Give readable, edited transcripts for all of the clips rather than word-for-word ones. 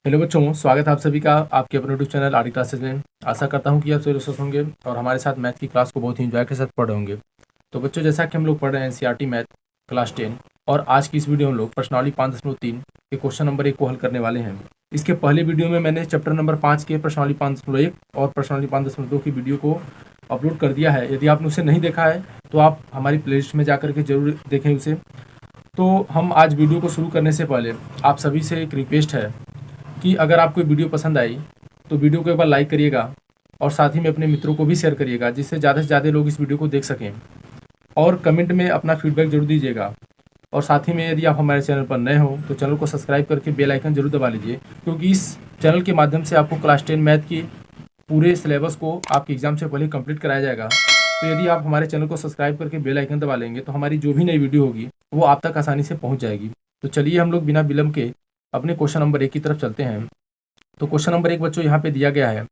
Hello बच्चों, स्वागत है आप सभी का आपके अपने यूट्यूब चैनल आरडी क्लासेस में। आशा करता हूं कि आप सभी स्वस्थ होंगे और हमारे साथ मैथ की क्लास को बहुत ही एंजॉय के साथ पढ़ रहे होंगे। तो बच्चों, जैसा कि हम लोग पढ़ रहे हैं एनसीईआरटी मैथ क्लास 10 और आज की इस वीडियो में हम लोग प्रश्नावली 5.3 के क्वेश्चन नंबर 1 को हल करने वाले हैं। इसके पहले वीडियो में मैंने चैप्टर नंबर 5 के प्रश्नावली 5.1 और प्रश्नावली 5.2 की वीडियो को अपलोड कर दिया है। यदि आपने उसे नहीं देखा है तो आप हमारी प्लेलिस्ट में जाकर के जरूर देखें उसे। तो हम आज वीडियो को शुरू करने से पहले आप सभी से एक रिक्वेस्ट है कि अगर आपको वीडियो पसंद आई तो वीडियो को एक बार लाइक करिएगा और साथ ही में अपने मित्रों को भी शेयर करिएगा, जिससे ज़्यादा से ज़्यादा लोग इस वीडियो को देख सकें। और कमेंट में अपना फीडबैक जरूर दीजिएगा। और साथ ही में यदि आप हमारे चैनल पर नए हो तो चैनल को सब्सक्राइब करके बेल आइकन जरूर दबा लीजिए, क्योंकि इस चैनल के माध्यम से आपको क्लास 10 मैथ की पूरे सिलेबस को आपके एग्जाम से पहले कंप्लीट कराया जाएगा। तो यदि आप हमारे चैनल को सब्सक्राइब करके बेल आइकन दबा लेंगे तो हमारी जो भी नई वीडियो होगी वो आप तक आसानी से पहुँच जाएगी। तो चलिए हम लोग बिना विलम्ब के अपने क्वेश्चन नंबर 1 की तरफ चलते हैं। तो क्वेश्चन नंबर 1 बच्चों यहाँ पे दिया गया है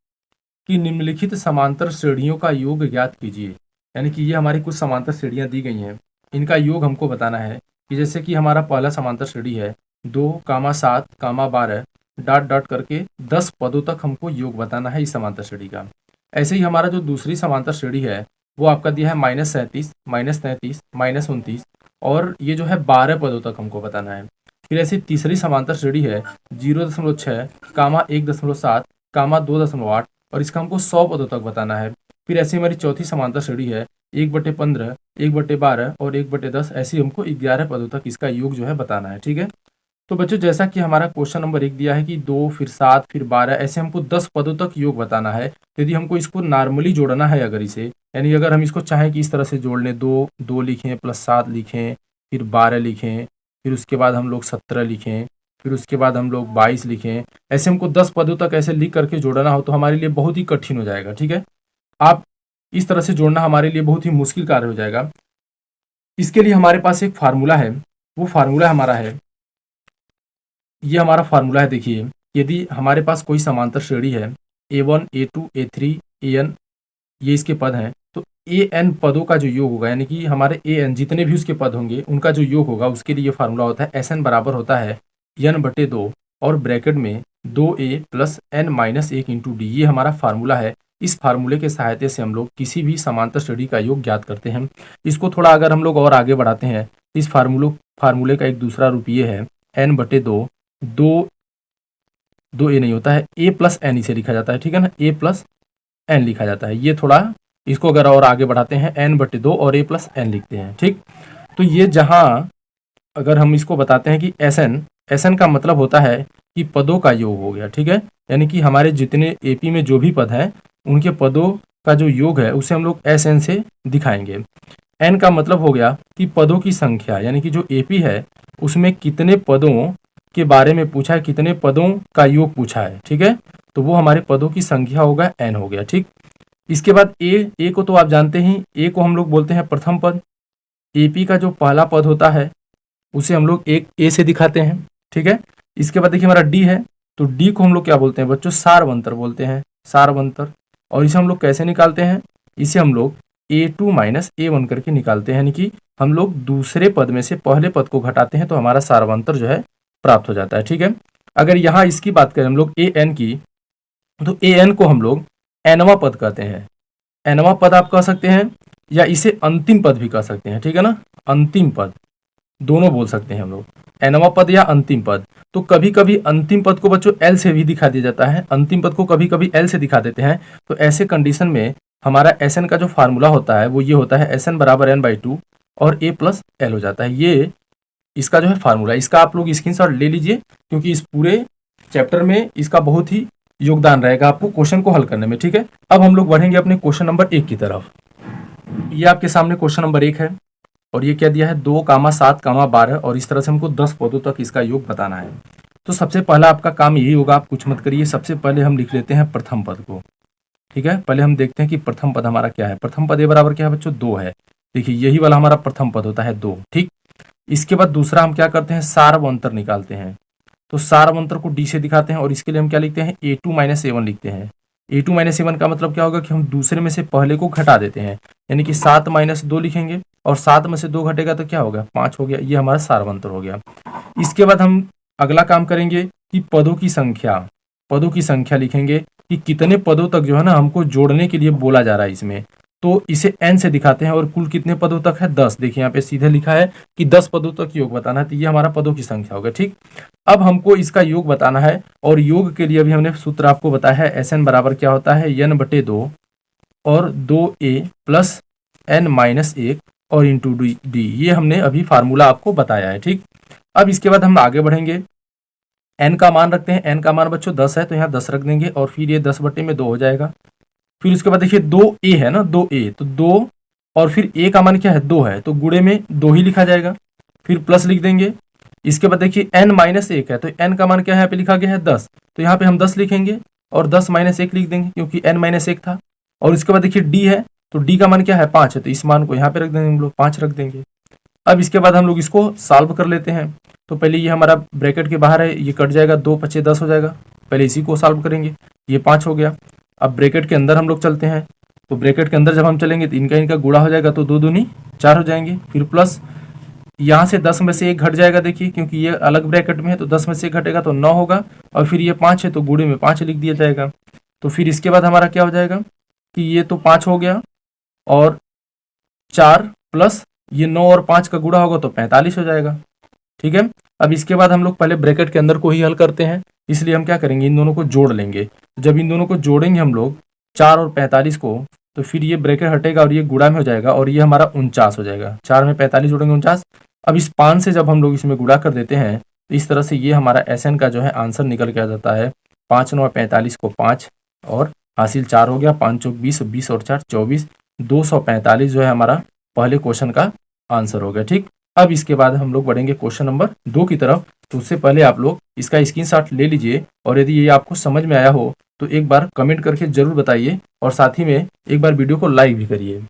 कि निम्नलिखित समांतर श्रेणियों का योग ज्ञात कीजिए। यानी कि ये हमारी कुछ समांतर श्रेणियाँ दी गई हैं, इनका योग हमको बताना है। कि जैसे कि हमारा पहला समांतर श्रेणी है 2, 7, 12 डॉट डॉट करके 10 पदों तक हमको योग बताना है इस समांतर श्रेणी का। ऐसे ही हमारा जो दूसरी समांतर श्रेणी है वो आपका दिया है -37, -33, -29 और ये जो है 12 पदों तक हमको बताना है। फिर ऐसी तीसरी समांतर श्रेणी है 0.6, 1.7, 2.8 और इसका हमको 100 पदों तक बताना है। फिर ऐसी हमारी चौथी समांतर श्रेणी है 1/15, 1/12 और 1/10। ऐसी हमको 11 पदों तक इसका योग जो है बताना है। ठीक है। तो बच्चों, जैसा कि हमारा क्वेश्चन नंबर 1 दिया है कि 2, फिर 7, फिर 12, ऐसे हमको 10 पदों तक योग बताना है। यदि हमको इसको नॉर्मली जोड़ना है, अगर इसे यानी अगर हम इसको चाहें कि इस तरह से जोड़ लें, 2 लिखें प्लस 7 लिखें, फिर 12 लिखें, फिर उसके बाद हम लोग 17 लिखें, फिर उसके बाद हम लोग 22 लिखें, ऐसे हमको 10 पदों तक ऐसे लिख करके जोड़ना हो तो हमारे लिए बहुत ही कठिन हो जाएगा। ठीक है। आप इस तरह से जोड़ना हमारे लिए बहुत ही मुश्किल कार्य हो जाएगा। इसके लिए हमारे पास एक फार्मूला है, वो फार्मूला हमारा है, ये हमारा फार्मूला है। देखिए, यदि हमारे पास कोई समांतर श्रेणी है A1, A2, A3, AN, ये इसके पद हैं, तो AN पदों का जो योग होगा, यानी कि हमारे AN जितने भी उसके पद होंगे उनका जो योग होगा, उसके लिए फार्मूला होता है SN बराबर होता है N/2 और ब्रैकेट में 2A plus N-1 into D. ये हमारा फार्मूला है। इस फार्मूले के सहायता से हम लोग किसी भी समांतर श्रेणी का योग ज्ञात करते हैं। इसको थोड़ा अगर हम लोग और आगे बढ़ाते हैं, इस फार्मूले का एक दूसरा रूप ये है N/2, 2A नहीं होता है, A प्लस N इसे लिखा जाता है। ठीक है ना, A प्लस N लिखा जाता है। ये थोड़ा इसको अगर और आगे बढ़ाते हैं N/2 और A प्लस N लिखते हैं। ठीक। तो ये जहां अगर हम इसको बताते हैं कि SN का मतलब होता है कि पदों का योग हो गया। ठीक है। यानी कि हमारे जितने AP में जो भी पद हैं उनके पदों का जो योग है उसे हम लोग SN से दिखाएंगे। N का मतलब हो गया कि पदों की संख्या, यानी कि जो AP है उसमें कितने पदों के बारे में पूछा है, कितने पदों का योग पूछा है। ठीक है। तो वो हमारे पदों की संख्या होगा, N हो गया। ठीक। इसके बाद ए को तो आप जानते ही, ए को हम लोग बोलते हैं प्रथम पद। AP का जो पहला पद होता है उसे हम लोग एक A से दिखाते हैं। ठीक है। इसके बाद देखिए हमारा D है, तो D को हम लोग क्या बोलते हैं बच्चों, सारवंतर बोलते हैं, सारवंतर। और इसे हम लोग कैसे निकालते हैं, इसे हम लोग A2 माइनस A1 करके निकालते हैं। यानी कि हम लोग दूसरे पद में से पहले पद को घटाते हैं तो हमारा सारवंतर जो है प्राप्त हो जाता है। ठीक है। अगर यहाँ इसकी बात करें हम लोग AN की, तो AN को हम लोग nवां पद कहते हैं। nवां पद आप कह सकते हैं या इसे अंतिम पद भी कह सकते हैं। ठीक है ना, अंतिम पद दोनों बोल सकते हैं हम लोग, nवां पद या अंतिम पद। तो कभी कभी अंतिम पद को बच्चों L से भी दिखा दिया जाता है, अंतिम पद को कभी कभी L से दिखा देते हैं। तो ऐसे कंडीशन में हमारा SN का जो फार्मूला होता है वो ये होता है SN बराबर N/2 और A प्लस L हो जाता है। ये इसका जो है फार्मूला, इसका आप लोग स्क्रीनशॉट ले लीजिए, क्योंकि इस पूरे चैप्टर में इसका बहुत ही योगदान रहेगा आपको क्वेश्चन को हल करने में। ठीक है। अब हम लोग बढ़ेंगे अपने क्वेश्चन नंबर 1 की तरफ। ये आपके सामने क्वेश्चन नंबर 1 है और ये क्या दिया है 2, 7, 12 और इस तरह से हमको 10 पदों तक इसका योग बताना है। तो सबसे पहला आपका काम यही होगा, आप कुछ मत करिए, सबसे पहले हम लिख लेते हैं प्रथम पद को। ठीक है। पहले हम देखते हैं कि प्रथम पद हमारा क्या है। प्रथम पद ए बराबर क्या है बच्चों, 2 है। देखिए यही वाला हमारा प्रथम पद होता है 2। ठीक। इसके बाद दूसरा हम क्या करते हैं, सारवंतर निकालते हैं। तो सारवंतर को D से दिखाते हैं और इसके लिए हम क्या लिखते हैं, A2 माइनस A1 लिखते हैं। A2 माइनस A1 का मतलब क्या होगा कि हम दूसरे में से पहले को घटा देते हैं, यानी कि 7 - 2 लिखेंगे और 7 में से 2 घटेगा तो क्या होगा, 5 हो गया। ये हमारा सारवंतर हो गया। इसके बाद हम अगला काम करेंगे कि पदों की संख्या लिखेंगे कि कितने पदों तक जो है ना हमको जोड़ने के लिए बोला जा रहा है इसमें। तो इसे n से दिखाते हैं और कुल कितने पदों तक है 10। देखिए यहाँ पे सीधे लिखा है कि 10 पदों तक योग बताना है, तो ये हमारा पदों की संख्या होगा। ठीक, अब हमको इसका योग बताना है और योग के लिए अभी हमने सूत्र आपको बताया है एस एन बराबर क्या होता है n/2 और 2a प्लस n-1 और इंटू डी। ये हमने अभी फार्मूला आपको बताया है। ठीक, अब इसके बाद हम आगे बढ़ेंगे। n का मान रखते हैं, n का मान बच्चों 10 है तो यहाँ 10 रख देंगे और फिर ये 10/2 हो जाएगा। फिर उसके बाद देखिए 2a है ना, 2a तो 2 और फिर a का मान क्या है 2 है तो गुणे में 2 ही लिखा जाएगा, फिर प्लस लिख देंगे। इसके बाद देखिए n-1 है तो n का मान क्या है यहाँ पे लिखा गया है 10, तो यहाँ पे हम 10 लिखेंगे और 10-1 लिख देंगे क्योंकि n-1 था। और इसके बाद देखिए d है तो d का मान क्या है 5 है तो इस मान को यहाँ पे रख देंगे, हम लोग 5 रख देंगे। अब इसके बाद हम लोग इसको सॉल्व कर लेते हैं। तो पहले ये हमारा ब्रैकेट के बाहर है, ये कट जाएगा, 2-5 10 हो जाएगा। पहले इसी को सॉल्व करेंगे, ये 5 हो गया। अब ब्रैकेट के अंदर हम लोग चलते हैं, तो ब्रैकेट के अंदर जब हम चलेंगे तो इनका गुणा हो जाएगा तो 2 दूनी 4 हो जाएंगे। फिर प्लस यहाँ से 10 में से 1 घट जाएगा, देखिए क्योंकि ये अलग ब्रैकेट में है तो 10 में से 1 घटेगा तो 9 होगा। और फिर ये 5 है तो गुणे में 5 लिख दिया जाएगा। तो फिर इसके बाद हमारा क्या हो जाएगा कि ये तो 5 हो गया और 4 प्लस ये 9 और 5 का गुणा होगा तो 45 हो जाएगा। ठीक है, अब इसके बाद हम लोग पहले ब्रैकेट के अंदर को ही हल करते हैं, इसलिए हम क्या करेंगे इन दोनों को जोड़ लेंगे। जब इन दोनों को जोड़ेंगे हम लोग 4 और 45 को, तो फिर ये ब्रैकेट हटेगा और ये गुणा में हो जाएगा और ये हमारा 49 हो जाएगा। 4 में 45 जोड़ेंगे 49। अब इस 5 से जब हम लोग इसमें गुणा कर देते हैं तो इस तरह से ये हमारा SN का जो है आंसर निकल के आ जाता है। 5 9 45 को 5 और हासिल 4 हो गया, 5 चौक 20, 20 और 4 24, 245 जो है हमारा पहले क्वेश्चन का आंसर हो गया। ठीक, अब इसके बाद हम लोग बढ़ेंगे क्वेश्चन नंबर 2 की तरफ। तो उससे पहले आप लोग इसका स्क्रीनशॉट ले लीजिए और यदि ये आपको समझ में आया हो तो एक बार कमेंट करके जरूर बताइए और साथ ही में एक बार वीडियो को लाइक भी करिए।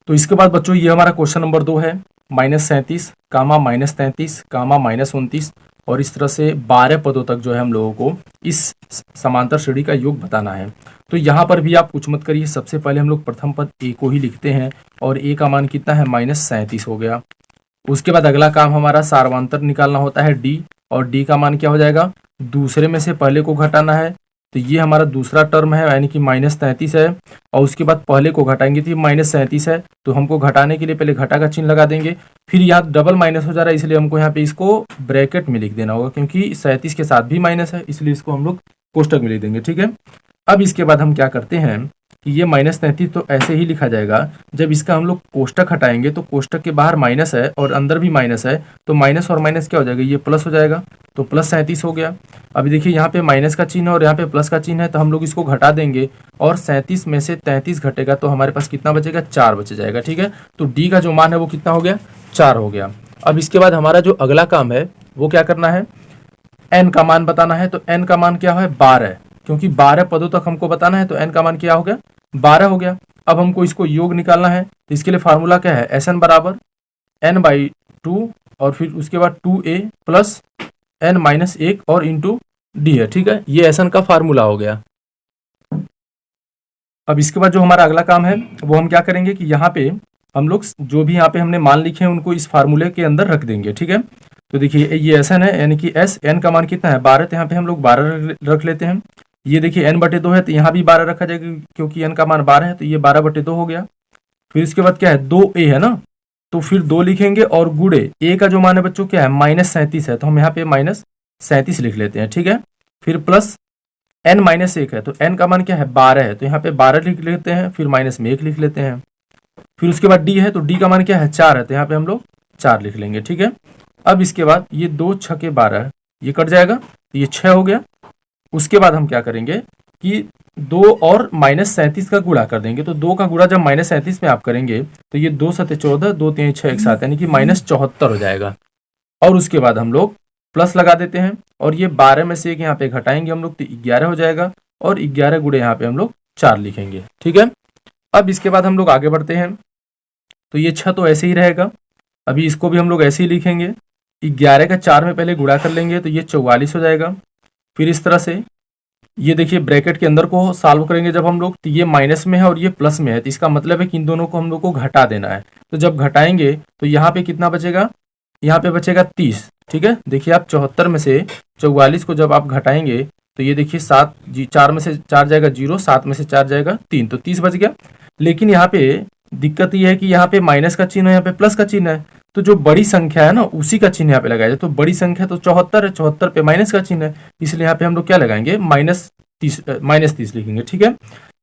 तो इसके बाद बच्चों ये हमारा क्वेश्चन नंबर 2 है, -37 कामा -33 कामा -29 और इस तरह से 12 पदों तक जो है हम लोगों को इस समांतर श्रेणी का योग बताना है। तो यहाँ पर भी आप कुछ मत करिए, सबसे पहले हम लोग प्रथम पद a को ही लिखते हैं और a का मान कितना है -37 हो गया। उसके बाद अगला काम हमारा सार्वंतर निकालना होता है d, और d का मान क्या हो जाएगा, दूसरे में से पहले को घटाना है। तो ये हमारा दूसरा टर्म है यानी कि -33 है और उसके बाद पहले को घटाएंगे तो ये -37 है, तो हमको घटाने के लिए पहले घटा का चिन्ह लगा देंगे। फिर यहाँ डबल माइनस हो जा रहा है इसलिए हमको यहाँ पे इसको ब्रैकेट में लिख देना होगा क्योंकि 37 के साथ भी माइनस है इसलिए इसको हम लोग कोष्टक में लिख देंगे। ठीक है, अब इसके बाद हम क्या करते हैं कि ये -33 तो ऐसे ही लिखा जाएगा। जब इसका हम लोग कोष्टक हटाएंगे तो कोष्टक के बाहर माइनस है और अंदर भी माइनस है, तो माइनस और माइनस क्या हो जाएगा, ये प्लस हो जाएगा, तो +37 हो गया। अभी देखिए यहाँ पे माइनस का चिन्ह है और यहाँ पे प्लस का चिन्ह है, तो हम लोग इसको घटा देंगे और 37 में से 33 घटेगा तो हमारे पास कितना बचेगा, 4 बच जाएगा। ठीक है, तो डी का जो मान है वो कितना हो गया, 4 हो गया। अब इसके बाद हमारा जो अगला काम है वो क्या करना है, एन का मान बताना है। तो एन का मान क्या है, 12, क्योंकि 12 पदों तक हमको बताना है तो एन का मान क्या हो गया, 12 हो गया। अब हमको इसको योग निकालना है तो इसके लिए फार्मूला क्या है, एस एन बराबर n/2 और फिर उसके बाद 2a प्लस n-1 और इंटू डी है। ठीक है, ये एस एन का फार्मूला हो गया। अब इसके बाद जो हमारा अगला काम है वो हम क्या करेंगे कि यहाँ पे हम लोग जो भी यहाँ पे हमने मान लिखे हैं उनको इस फार्मूले के अंदर रख देंगे। ठीक है, तो देखिए ये एस एन है यानी कि एस एन का मान कितना है, 12, तो यहाँ पे हम लोग 12 रख लेते हैं। ये देखिए n/2 है तो यहाँ भी 12 रखा जाएगा क्योंकि n का मान 12 है, तो ये 12/2 हो गया। फिर इसके बाद क्या है, 2a है ना, तो फिर 2 लिखेंगे और गुणे a का जो मान है बच्चों क्या है, -37 है, तो हम यहाँ पे -37 लिख लेते हैं। ठीक है, फिर प्लस n-1 है तो n का मान क्या है, 12 है, तो यहाँ पे 12 लिख लेते हैं, फिर माइनस में 1 लिख लेते हैं। फिर उसके बाद d है तो d का मान क्या है, 4 है, तो यहाँ पे हम लोग 4 लिख लेंगे। ठीक है, अब इसके बाद ये 2 6 12 ये कट जाएगा तो ये 6 हो गया। उसके बाद हम क्या करेंगे कि 2 और -37 का गुणा कर देंगे, तो 2 का गुणा जब -37 में आप करेंगे तो ये 2 7 14, 2 3 6 एक साथ यानी कि -74 हो जाएगा। और उसके बाद हम लोग प्लस लगा देते हैं और ये 12 में से एक यहाँ पे घटाएंगे हम लोग तो 11 हो जाएगा और 11 गुणे यहाँ पे हम लोग 4 लिखेंगे। ठीक है, अब इसके बाद हम लोग आगे बढ़ते हैं। तो ये 6 तो ऐसे ही रहेगा, अभी इसको भी हम लोग ऐसे ही लिखेंगे। 11 का 4 में पहले गुणा कर लेंगे तो ये 44 हो जाएगा। फिर इस तरह से ये देखिए ब्रैकेट के अंदर को सॉल्व करेंगे जब हम लोग, तो ये माइनस में है और ये प्लस में है, तो इसका मतलब है कि इन दोनों को हम लोग को घटा देना है। तो जब घटाएंगे तो यहाँ पे कितना बचेगा, यहाँ पे बचेगा 30। ठीक है, देखिए आप 74 में से 44 को जब आप घटाएंगे तो ये देखिए 7 4 में से 4 जाएगा 0, 7 में से 4 जाएगा 3, तो 30 बच गया। लेकिन यहाँ पे दिक्कत ये है कि यहाँ पे माइनस का चिन्ह है, यहाँ पे प्लस का चिन्ह है, तो जो बड़ी संख्या है ना उसी का चिन्ह यहाँ पे लगाया जाए। तो बड़ी संख्या तो 74 है, 74 पे माइनस का चिन्ह है, इसलिए यहाँ पे हम लोग क्या लगाएंगे, -30 लिखेंगे। ठीक है,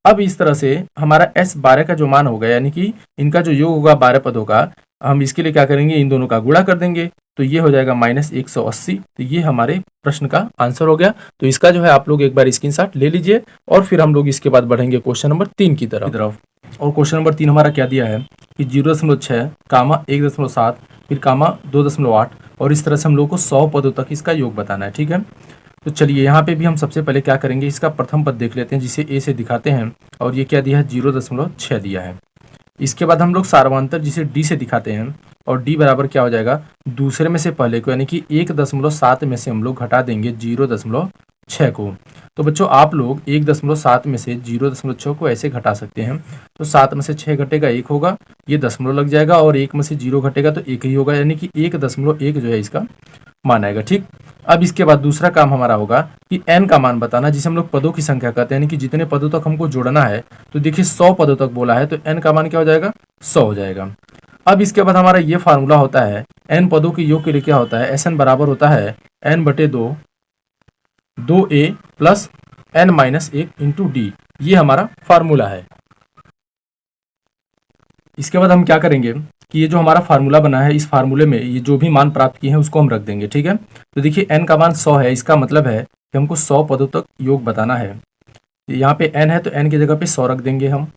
अब इस तरह से हमारा S12 का जो मान होगा, यानी कि इनका जो योग होगा 12 पदों का, हम इसके लिए क्या करेंगे, इन दोनों का गुणा कर देंगे, तो ये हो जाएगा -180। तो ये हमारे प्रश्न का आंसर हो गया। तो इसका जो है आप लोग एक बार स्क्रीनशॉट ले लीजिए और फिर हम लोग इसके बाद बढ़ेंगे क्वेश्चन नंबर 3 की तरफ। और क्वेश्चन नंबर 3 हमारा क्या दिया है कि 0.6 कामा 1.7 फिर कामा 2.8 और इस तरह से हम लोग को 100 पदों तक इसका योग बताना है। ठीक है, तो चलिए यहाँ पे भी हम सबसे पहले क्या करेंगे, इसका प्रथम पद देख लेते हैं जिसे ए से दिखाते हैं, और ये क्या दिया है, 0.6 दिया है। इसके बाद हम लोग सार्वंतर जिसे डी से दिखाते हैं, और डी बराबर क्या हो जाएगा, दूसरे में से पहले को यानी कि 1.7 में से हम लोग घटा देंगे 0.6 को। तो बच्चों आप लोग 1.7 में से 0.6 को ऐसे घटा सकते हैं, तो 7 में से 6 घटेगा 1 होगा, ये दशमलव लग जाएगा, और 1 में से 0 घटेगा तो 1 ही होगा, यानी कि 1.1 जो है इसका मान आएगा। ठीक, अब इसके बाद दूसरा काम हमारा होगा कि n का मान बताना, जिसे हम लोग पदों की संख्या कहते हैं, यानी कि जितने पदों तक हमको जोड़ना है। तो देखिए 100 पदों तक बोला है, तो n का मान क्या हो जाएगा, 100 हो जाएगा। अब इसके बाद हमारा ये फार्मूला होता है n पदों के योग के लिए क्या होता है, Sn बराबर होता है n/2 2a plus n-1 into D, ये हमारा फार्मूला है। इसके बाद हम क्या करेंगे कि ये जो हमारा फार्मूला बना है, इस फार्मूले में ये जो भी मान प्राप्त किए हैं उसको हम रख देंगे। ठीक है, तो देखिए n का मान 100 है, इसका मतलब है कि हमको 100 पदों तक योग बताना है। यहाँ पे n है तो n की जगह पे 100 रख देंगे हम।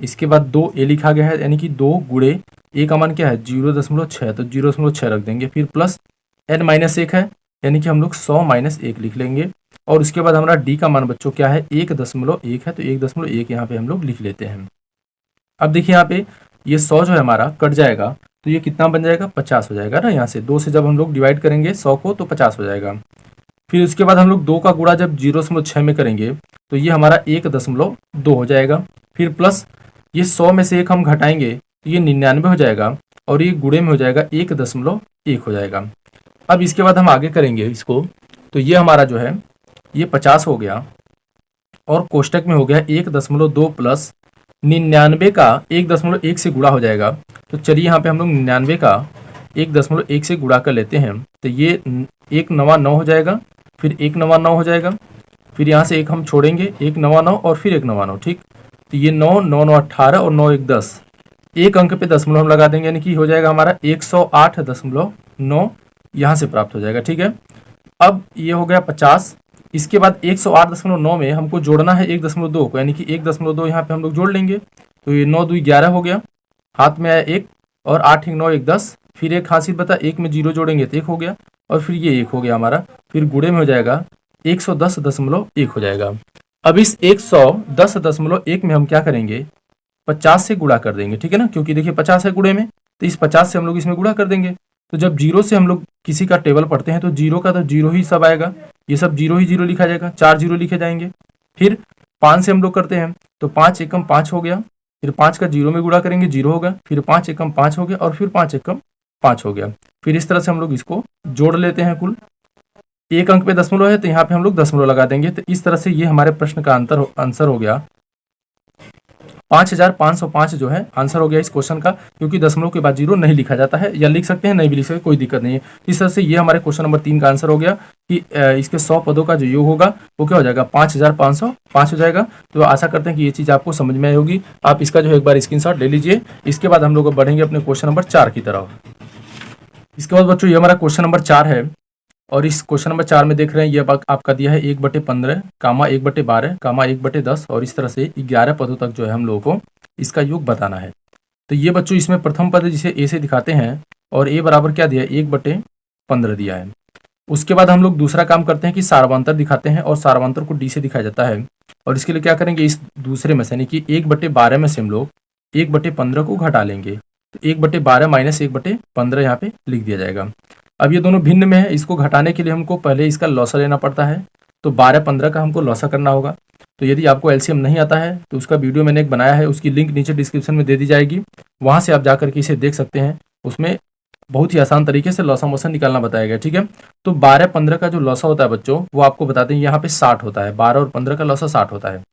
इसके बाद 2a लिखा गया है, यानी कि 2 गुणे a का मान क्या है 0.6, तो 0.6 रख देंगे, फिर प्लस n-1 है, यानी कि हम लोग 100 - 1 लिख लेंगे। और उसके बाद हमारा d का मान बच्चों क्या है, 1.1 है, तो 1.1 यहाँ पे हम लोग लिख लेते हैं। अब देखिए यहाँ पे ये 100 जो है हमारा कट जाएगा, तो ये कितना बन जाएगा, 50 हो जाएगा ना। यहाँ से 2 से जब हम लोग डिवाइड करेंगे 100 को तो 50 हो जाएगा। फिर उसके बाद हम लोग 2 का गुणा जब 0.6 में करेंगे तो ये हमारा 1.2 हो जाएगा। फिर प्लस ये 100 में से 1 हम घटाएंगे तो ये 99 हो जाएगा, और ये गुणे में हो जाएगा 1.1 हो जाएगा। अब इसके बाद हम आगे करेंगे इसको, तो ये हमारा जो है ये 50 हो गया, और कोष्टक में हो गया 1.2 प्लस 99 का 1.1 से गुणा हो जाएगा। तो चलिए यहाँ पे हम लोग 99 का 1.1 से गुणा कर लेते हैं, तो ये 1 9 9 हो जाएगा, फिर 1 9 9 हो जाएगा, फिर यहाँ से 1 हम छोड़ेंगे, 1 9 9 और फिर 1 9 9। ठीक, तो ये 9 9 9 18 और 9 1 10, एक अंक पे दशमलव हम लगा देंगे, यानी कि हो जाएगा हमारा 108.9 यहाँ से प्राप्त हो जाएगा। ठीक है, अब ये हो गया 50। इसके बाद 108.9 में हमको जोड़ना है 1.2 को, यानी कि 1.2 यहाँ पे हम लोग जोड़ लेंगे, तो ये 9 2 11 हो गया, हाथ में आया 1, और 8 9 1 10, फिर एक हासिल बता 1 में 0 जोड़ेंगे तो 1 हो गया, और फिर ये 1 हो गया हमारा, फिर गुणे में हो जाएगा 110.1 हो जाएगा। अब इस 110.1 में हम क्या करेंगे, 50 से गुणा कर देंगे। ठीक है ना, क्योंकि देखिए 50 है गुणे में, तो इस 50 से हम लोग इसमें गुणा कर देंगे। तो जब 0 से हम लोग किसी का टेबल पढ़ते हैं तो 0 का तो 0 ही सब आएगा, ये सब 0 ही 0 लिखा जाएगा, 4 0 लिखे जाएंगे। फिर 5 से हम लोग करते हैं तो 5 एकम 5 हो गया, फिर 5 का 0 में गुणा करेंगे 0 होगा, फिर 5 एकम 5 हो गया, और फिर 5 एकम 5 हो गया। फिर इस तरह से हम लोग इसको जोड़ लेते हैं। कुल एक अंक पे दशमलव है तो यहाँ पे हम लोग दशमलव लगा देंगे। तो इस तरह से ये हमारे प्रश्न का आंसर हो गया 5505 जो है आंसर हो गया इस क्वेश्चन का, क्योंकि दशमलव के बाद 0 नहीं लिखा जाता है, या लिख सकते हैं नहीं भी लिख सकते, कोई दिक्कत नहीं है। इस तरह से ये हमारे क्वेश्चन नंबर 3 का आंसर हो गया कि इसके 100 पदों का जो योग होगा वो क्या हो जाएगा, 5505 हो जाएगा। तो आशा करते हैं कि ये चीज़ आपको समझ में आई होगी। आप इसका जो है एक बार स्क्रीनशॉट ले लीजिए। इसके बाद हम लोग बढ़ेंगे अपने क्वेश्चन नंबर 4 की तरफ। इसके बाद बच्चों ये हमारा क्वेश्चन नंबर 4 है, और इस क्वेश्चन नंबर 4 में देख रहे हैं ये आपका दिया है 1/15 कामा 1/12 कामा 1/10, और इस तरह से 11 पदों तक जो है हम लोगों को इसका योग बताना है। तो ये बच्चों इसमें प्रथम पद जिसे ए से दिखाते हैं, और ए बराबर क्या दिया है 1/15 दिया है। उसके बाद हम लोग दूसरा काम करते हैं कि सार्वंतर दिखाते हैं, और सार्वंतर को डी से दिखाया जाता है। और इसके लिए क्या करेंगे, इस दूसरे में से यानी कि 1/12 में से हम लोग 1/15 को घटा लेंगे, तो 1/12 माइनस 1/15 यहाँ पे लिख दिया जाएगा। अब ये दोनों भिन्न में है, इसको घटाने के लिए हमको पहले इसका लॉसा लेना पड़ता है, तो 12-15 का हमको लॉसा करना होगा। तो यदि आपको एलसीएम नहीं आता है तो उसका वीडियो मैंने एक बनाया है, उसकी लिंक नीचे डिस्क्रिप्शन में दे दी जाएगी, वहाँ से आप जाकर के इसे देख सकते हैं। उसमें बहुत ही आसान तरीके से लॉसा मोशन निकालना बताया गया, ठीक है। तो 12-15 का जो लॉसा होता है बच्चों, वो आपको बताते हैं यहाँ पे 60 होता है, 12 और 15 का लॉसा 60 होता है।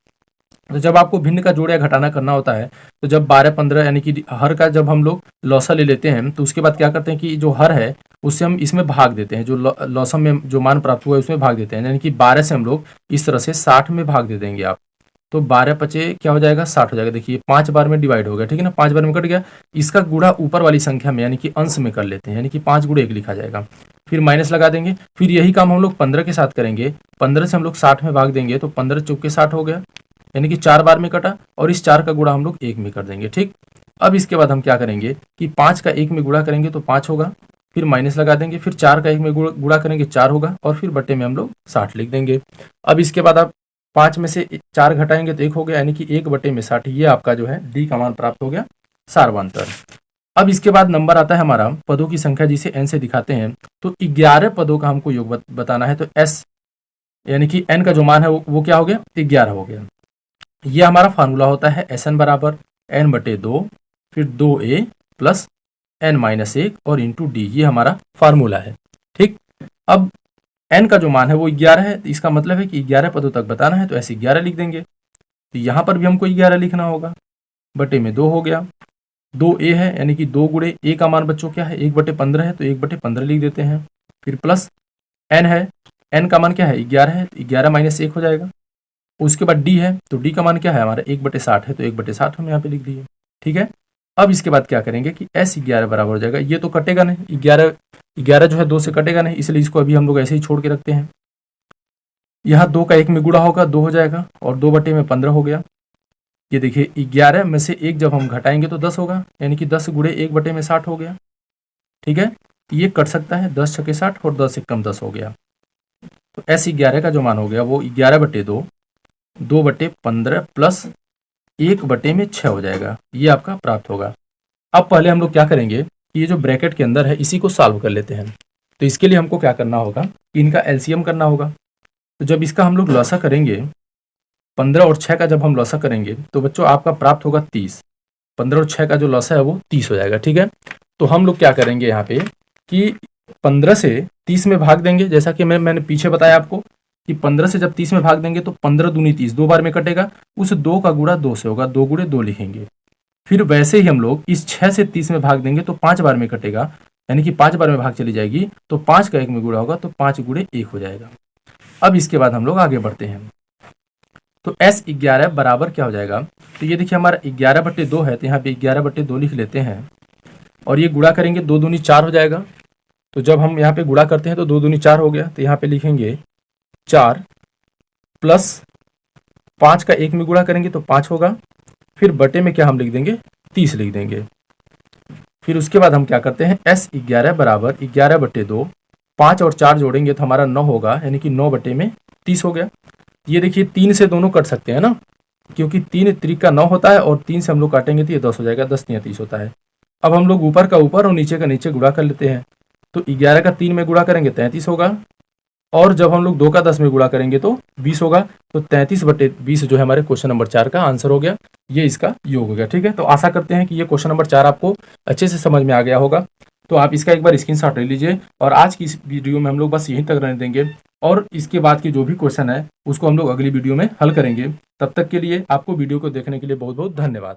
तो जब आपको भिन्न का जोड़ या घटाना करना होता है, तो जब 12-15 यानी कि हर का जब हम लोग लॉसा ले लेते हैं, तो उसके बाद क्या करते हैं कि जो हर है उससे हम इसमें भाग देते हैं, जो लॉसा में जो मान प्राप्त हुआ है उसमें भाग देते हैं, यानी कि 12 से हम लोग इस तरह से 60 में भाग दे देंगे आप। तो 12 पचे क्या हो जाएगा, 60 हो जाएगा। देखिए 5 बार में डिवाइड हो गया, ठीक है ना, 5 बार में कट गया। इसका गुणा ऊपर वाली संख्या में यानी कि अंश में कर लेते हैं, यानी कि 5 गुणे 1 लिखा जाएगा। फिर माइनस लगा देंगे। फिर यही काम हम लोग 15 के साथ करेंगे। 15 से हम लोग 60 में भाग देंगे, तो 15 चौके 60 हो गया, यानी कि 4 बार में कटा, और इस 4 का गुणा हम लोग 1 में कर देंगे, ठीक। अब इसके बाद हम क्या करेंगे कि 5 का 1 में गुणा करेंगे तो 5 होगा, फिर माइनस लगा देंगे, फिर 4 का 1 में गुणा करेंगे 4 होगा, और फिर बट्टे में हम लोग 60 लिख देंगे। अब इसके बाद आप 5 में से 4 घटाएंगे तो 1 हो गया, यानी कि 1 बटे में 60। ये आपका जो है डी का मान प्राप्त हो गया, सारवांतर। अब इसके बाद नंबर आता है हमारा पदों की संख्या, जिसे n से दिखाते हैं। तो 11 पदों का हमको योग बताना है, तो s यानी कि n का जो मान है वो क्या हो गया, 11 हो गया। ये हमारा फार्मूला होता है Sn बराबर n/2, फिर 2a प्लस n-1 और इंटू डी, ये हमारा फार्मूला है, ठीक। अब n का जो मान है वो 11 है, तो इसका मतलब है कि 11 पदों तक बताना है, तो ऐसे 11 लिख देंगे। तो यहाँ पर भी हमको 11 लिखना होगा, बटे में 2 हो गया। 2a है, यानी कि 2 गुणे a का मान बच्चों क्या है, 1/15 है, तो 1/15 लिख देते हैं। फिर प्लस n है, n का मान क्या है, 11 है, तो 11-1 हो जाएगा। उसके बाद डी है, तो डी का मान क्या है हमारा, 1/60 है, तो 1/60 हम यहाँ पे लिख दिए, ठीक है। अब इसके बाद क्या करेंगे कि S11 बराबर हो जाएगा, ये तो कटेगा नहीं, 11 जो है 2 से कटेगा नहीं, इसलिए इसको अभी हम लोग ऐसे ही छोड़ के रखते हैं। यहाँ 2 का 1 में गुणा होगा, 2 हो जाएगा, और 2/15 हो गया। ये देखिए 11 में से 1 जब हम घटाएंगे तो 10 होगा, यानी कि 10 गुणे 1/60 हो गया, ठीक है। ये कट सकता है, 10 छके 60 और 10 से कम 10 हो गया। तो S11 का जो मान हो गया वो 11/2, 2/15 प्लस 1/6 हो जाएगा, ये आपका प्राप्त होगा। अब पहले हम लोग क्या करेंगे कि ये जो ब्रैकेट के अंदर है इसी को सॉल्व कर लेते हैं। तो इसके लिए हमको क्या करना होगा कि इनका एलसीएम करना होगा। तो जब इसका हम लोग लॉसा करेंगे, 15 और 6 का जब हम लॉसा करेंगे तो बच्चों आपका प्राप्त होगा 30। 15 और 6 का जो लॉसा है वो 30 हो जाएगा, ठीक है। तो हम लोग क्या करेंगे यहाँ पे कि 15 से 30 में भाग देंगे, जैसा कि मैंने पीछे बताया आपको कि 15 से जब 30 में भाग देंगे तो 15 दूनी 30, 2 बार में कटेगा, उस 2 का गुणा 2 से होगा, 2 गुणे 2 लिखेंगे। फिर वैसे ही हम लोग इस 6 से 30 में भाग देंगे तो 5 बार में कटेगा, यानी कि 5 बार में भाग चली जाएगी, तो 5 का 1 में गुणा होगा, तो 5 गुणे 1 हो जाएगा। अब इसके बाद हम लोग आगे बढ़ते हैं। तो S11 बराबर क्या हो जाएगा, तो ये देखिए हमारा 11/2 है, तो यहाँ पे 11/2 लिख लेते हैं, और ये गुणा करेंगे 2 दूनी 4 हो जाएगा। तो जब हम यहाँ पे गुणा करते हैं तो 2 दूनी 4 हो गया, तो यहाँ पे लिखेंगे 4 प्लस 5 का 1 में गुणा करेंगे तो 5 होगा, फिर बटे में क्या हम लिख देंगे, 30 लिख देंगे। फिर उसके बाद हम क्या करते हैं, S11 बराबर 11/2, 5 और 4 जोड़ेंगे तो हमारा 9 होगा, यानी कि 9/30 हो गया। ये देखिए 3 से दोनों कट सकते हैं ना, क्योंकि 3 त्रिक का 9 होता है, और 3 से हम लोग काटेंगे तो ये 10 हो जाएगा, 10 3 30 होता है। अब हम लोग ऊपर का ऊपर और नीचे का नीचे गुणा कर लेते हैं। तो 11 का 3 में गुणा करेंगे 33 होगा, और जब हम लोग 2 का 10 में गुणा करेंगे तो 20 होगा। तो 33/20 जो है हमारे क्वेश्चन नंबर 4 का आंसर हो गया, ये इसका योग हो गया, ठीक है। तो आशा करते हैं कि ये क्वेश्चन नंबर 4 आपको अच्छे से समझ में आ गया होगा। तो आप इसका एक बार स्क्रीनशॉट ले लीजिए, और आज की इस वीडियो में हम लोग बस यहीं तक रहने देंगे, और इसके बाद की जो भी क्वेश्चन है उसको हम लोग अगली वीडियो में हल करेंगे। तब तक के लिए आपको वीडियो को देखने के लिए बहुत बहुत धन्यवाद।